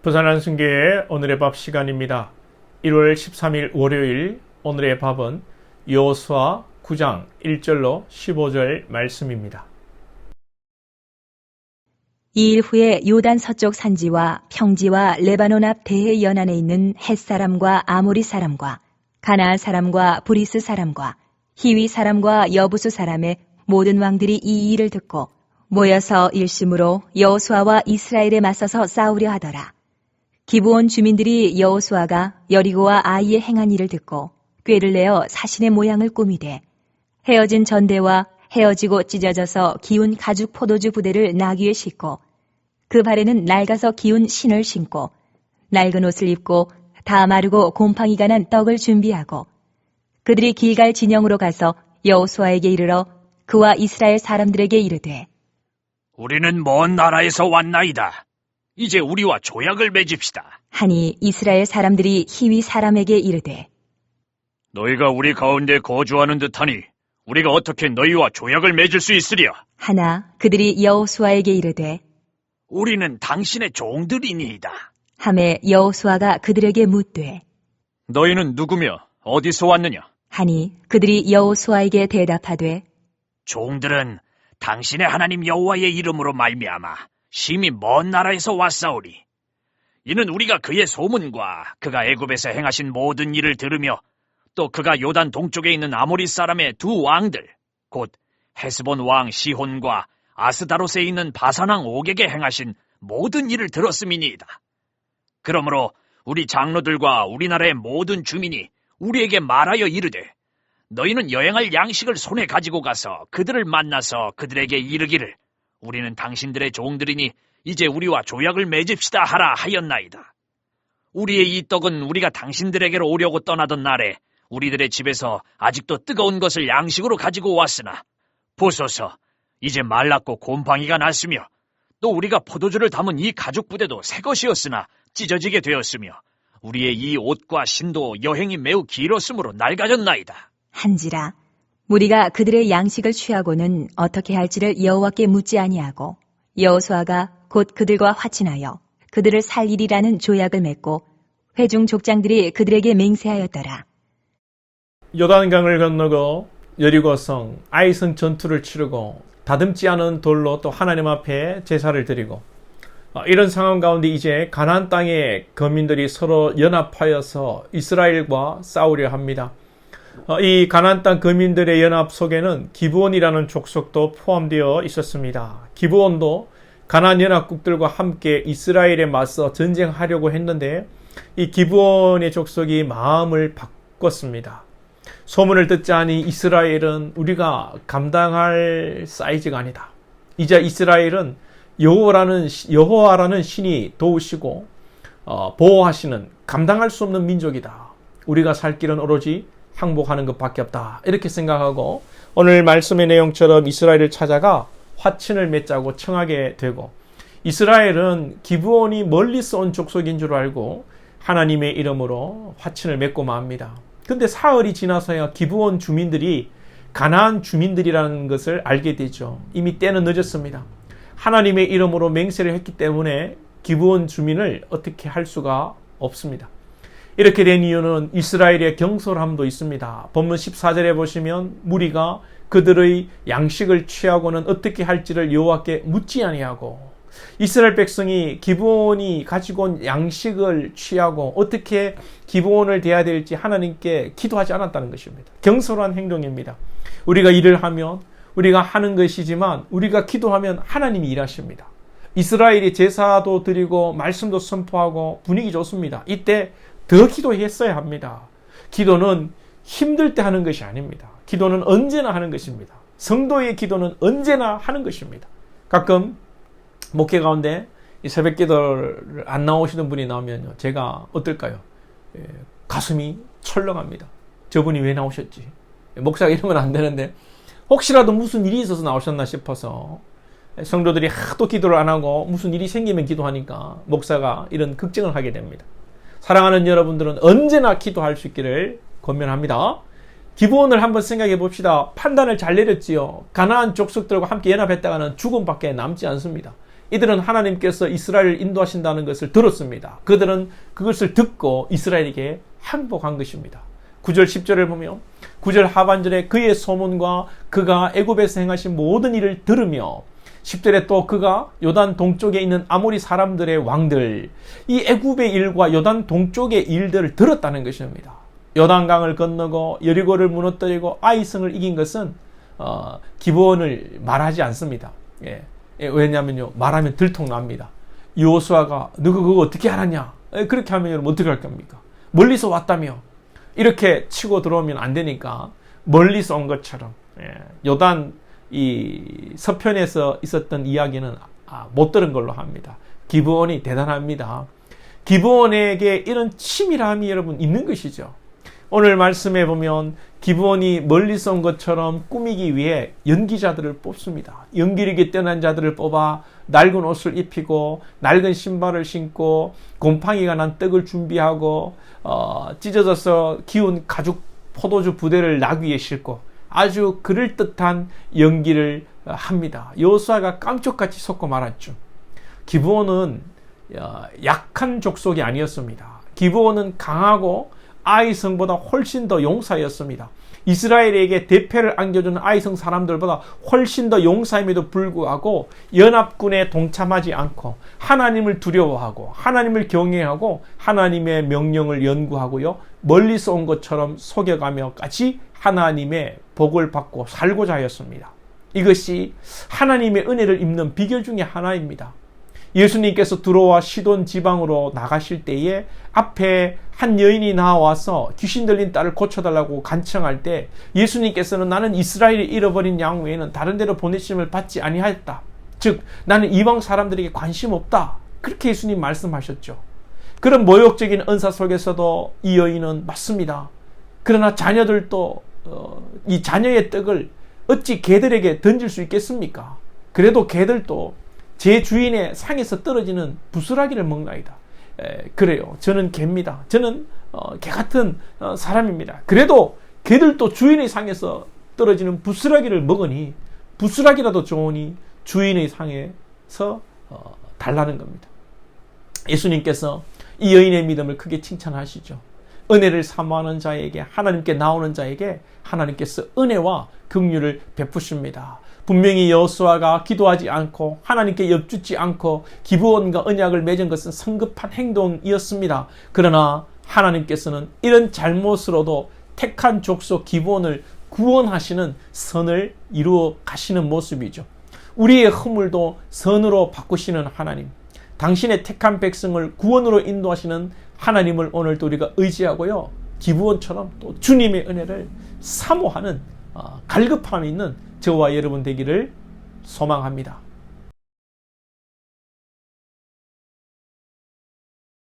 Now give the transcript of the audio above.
부산 안순교의 오늘의 밥 시간입니다. 1월 13일 월요일 오늘의 밥은 여호수아 9장 1절로 15절 말씀입니다. 이일 후에 요단 서쪽 산지와 평지와 레바논 앞 대해 연안에 있는 헷 사람과 아모리 사람과 가나안 사람과 브리스 사람과 히위 사람과 여부수 사람의 모든 왕들이 이 일을 듣고 모여서 일심으로 여호수아와 이스라엘에 맞서서 싸우려 하더라. 기브온 주민들이 여호수아가 여리고와 아이에 행한 일을 듣고 꾀를 내어 사신의 모양을 꾸미되 헤어진 전대와 헤어지고 찢어져서 기운 가죽 포도주 부대를 나귀에 싣고 그 발에는 낡아서 기운 신을 신고 낡은 옷을 입고 다 마르고 곰팡이가 난 떡을 준비하고 그들이 길갈 진영으로 가서 여호수아에게 이르러 그와 이스라엘 사람들에게 이르되 우리는 먼 나라에서 왔나이다. 이제 우리와 조약을 맺읍시다. 하니 이스라엘 사람들이 히위 사람에게 이르되 너희가 우리 가운데 거주하는 듯하니 우리가 어떻게 너희와 조약을 맺을 수 있으랴? 하나 그들이 여호수아에게 이르되 우리는 당신의 종들이니이다. 하매 여호수아가 그들에게 묻되 너희는 누구며 어디서 왔느냐? 하니 그들이 여호수아에게 대답하되 종들은 당신의 하나님 여호와의 이름으로 말미암아 심히 먼 나라에서 왔사오니 이는 우리가 그의 소문과 그가 애굽에서 행하신 모든 일을 들으며 또 그가 요단 동쪽에 있는 아모리 사람의 두 왕들 곧 헤스본 왕 시혼과 아스다롯에 있는 바산 왕 옥에게 행하신 모든 일을 들었음이니이다. 그러므로 우리 장로들과 우리나라의 모든 주민이 우리에게 말하여 이르되 너희는 여행할 양식을 손에 가지고 가서 그들을 만나서 그들에게 이르기를 우리는 당신들의 종들이니 이제 우리와 조약을 맺읍시다 하라 하였나이다. 우리의 이 떡은 우리가 당신들에게로 오려고 떠나던 날에 우리들의 집에서 아직도 뜨거운 것을 양식으로 가지고 왔으나 보소서 이제 말랐고 곰팡이가 났으며 또 우리가 포도주를 담은 이 가죽 부대도 새 것이었으나 찢어지게 되었으며 우리의 이 옷과 신도 여행이 매우 길었으므로 낡아졌나이다. 한지라 우리가 그들의 양식을 취하고는 어떻게 할지를 여호와께 묻지 아니하고 여호수아가 곧 그들과 화친하여 그들을 살리리라는 조약을 맺고 회중 족장들이 그들에게 맹세하였더라. 요단강을 건너고 여리고성 아이성 전투를 치르고 다듬지 않은 돌로 또 하나님 앞에 제사를 드리고 이런 상황 가운데 이제 가나안 땅의 거민들이 서로 연합하여서 이스라엘과 싸우려 합니다. 이 가나안 땅 거민들의 연합 속에는 기브온이라는 족속도 포함되어 있었습니다. 기브온도 가나안 연합국들과 함께 이스라엘에 맞서 전쟁하려고 했는데 이 기브온의 족속이 마음을 바꿨습니다. 소문을 듣자니 이스라엘은 우리가 감당할 사이즈가 아니다. 이제 이스라엘은 여호와라는 신이 도우시고 보호하시는 감당할 수 없는 민족이다. 우리가 살 길은 오로지 항복하는 것밖에 없다. 이렇게 생각하고 오늘 말씀의 내용처럼 이스라엘을 찾아가 화친을 맺자고 청하게 되고 이스라엘은 기브온이 멀리서 온 족속인 줄 알고 하나님의 이름으로 화친을 맺고 맙니다. 근데 사흘이 지나서야 기브온 주민들이 가나안 주민들이라는 것을 알게 되죠. 이미 때는 늦었습니다. 하나님의 이름으로 맹세를 했기 때문에 기브온 주민을 어떻게 할 수가 없습니다. 이렇게 된 이유는 이스라엘의 경솔함도 있습니다. 본문 14절에 보시면 무리가 그들의 양식을 취하고는 어떻게 할지를 여호와께 묻지 아니하고 이스라엘 백성이 기브온이 가지고 온 양식을 취하고 어떻게 기브온을 대해야 될지 하나님께 기도하지 않았다는 것입니다. 경솔한 행동입니다. 우리가 일을 하면 우리가 하는 것이지만 우리가 기도하면 하나님이 일하십니다. 이스라엘이 제사도 드리고 말씀도 선포하고 분위기 좋습니다. 이때 더 기도했어야 합니다. 기도는 힘들 때 하는 것이 아닙니다. 기도는 언제나 하는 것입니다. 성도의 기도는 언제나 하는 것입니다. 가끔 목회 가운데 이 새벽 기도를 안 나오시는 분이 나오면요, 제가 어떨까요? 가슴이 철렁합니다. 저분이 왜 나오셨지? 목사가 이러면 안 되는데 혹시라도 무슨 일이 있어서 나오셨나 싶어서 성도들이 하도 기도를 안 하고 무슨 일이 생기면 기도하니까 목사가 이런 걱정을 하게 됩니다. 사랑하는 여러분들은 언제나 기도할 수 있기를 권면합니다. 기브온을 한번 생각해 봅시다. 판단을 잘 내렸지요. 가나안 족속들과 함께 연합했다가는 죽음밖에 남지 않습니다. 이들은 하나님께서 이스라엘을 인도하신다는 것을 들었습니다. 그들은 그것을 듣고 이스라엘에게 항복한 것입니다. 9절 10절을 보면 9절 하반절에 그의 소문과 그가 애굽에서 행하신 모든 일을 들으며 10절에 또 그가 요단 동쪽에 있는 아모리 사람들의 왕들, 이 애굽의 일과 요단 동쪽의 일들을 들었다는 것입니다. 요단강을 건너고 여리고를 무너뜨리고 아이성을 이긴 것은 기브온을 말하지 않습니다. 왜냐하면요, 말하면 들통납니다. 여호수아가 너가 그거 어떻게 알았냐? 그렇게 하면 여러분 어떻게 할 겁니까? 멀리서 왔다며 이렇게 치고 들어오면 안 되니까 멀리서 온 것처럼 요단 이 서편에서 있었던 이야기는 못 들은 걸로 합니다. 기브온이 대단합니다. 기브온에게 이런 치밀함이 여러분 있는 것이죠. 오늘 말씀에 보면 기브온이 멀리서 온 것처럼 꾸미기 위해 연기자들을 뽑습니다. 연기력이 뛰어난 자들을 뽑아 낡은 옷을 입히고 낡은 신발을 신고 곰팡이가 난 떡을 준비하고 찢어져서 기운 가죽 포도주 부대를 나귀에 싣고 아주 그럴듯한 연기를 합니다. 여호수아가 깜짝같이 속고 말았죠. 기브온은 약한 족속이 아니었습니다. 기브온은 강하고 아이성보다 훨씬 더 용사였습니다. 이스라엘에게 대패를 안겨주는 아이성 사람들보다 훨씬 더 용사임에도 불구하고 연합군에 동참하지 않고 하나님을 두려워하고 하나님을 경외하고 하나님의 명령을 연구하고요, 멀리서 온 것처럼 속여가며까지 하나님의 복을 받고 살고자 하였습니다. 이것이 하나님의 은혜를 입는 비결 중에 하나입니다. 예수님께서 들어와 시돈 지방으로 나가실 때에 앞에 한 여인이 나와서 귀신 들린 딸을 고쳐달라고 간청할 때 예수님께서는 나는 이스라엘이 잃어버린 양 외에는 다른 데로 보내심을 받지 아니하였다. 즉 나는 이방 사람들에게 관심 없다. 그렇게 예수님 말씀하셨죠. 그런 모욕적인 은사 속에서도 이 여인은 맞습니다. 그러나 자녀들도 이 자녀의 떡을 어찌 개들에게 던질 수 있겠습니까? 그래도 개들도 제 주인의 상에서 떨어지는 부스라기를 먹나이다. 그래요. 저는 개입니다. 저는 개 같은 사람입니다. 그래도 개들도 주인의 상에서 떨어지는 부스라기를 먹으니 부스라기라도 좋으니 주인의 상에서 달라는 겁니다. 예수님께서 이 여인의 믿음을 크게 칭찬하시죠. 은혜를 사모하는 자에게, 하나님께 나오는 자에게 하나님께서 은혜와 긍휼을 베푸십니다. 분명히 여호수아가 기도하지 않고 하나님께 엽죽지 않고 기브온과 언약을 맺은 것은 성급한 행동이었습니다. 그러나 하나님께서는 이런 잘못으로도 택한 족속 기브온을 구원하시는 선을 이루어 가시는 모습이죠. 우리의 허물도 선으로 바꾸시는 하나님, 당신의 택한 백성을 구원으로 인도하시는 하나님을 오늘도 우리가 의지하고요, 기브온처럼 또 주님의 은혜를 사모하는 갈급함이 있는 저와 여러분 되기를 소망합니다.